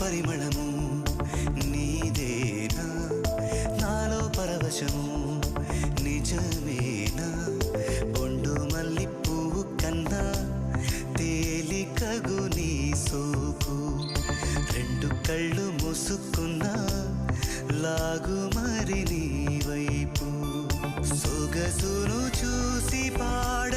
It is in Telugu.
పరిమళము నీదేనా నాలో పరవశము నిజమేనా బొండు మల్లి పువ్వు కన్నా తేలికగు నీ సోకు రెండు కళ్ళు మూసుకున్నా లాగు మరి నీ వైపు సొగసును చూసి పాడ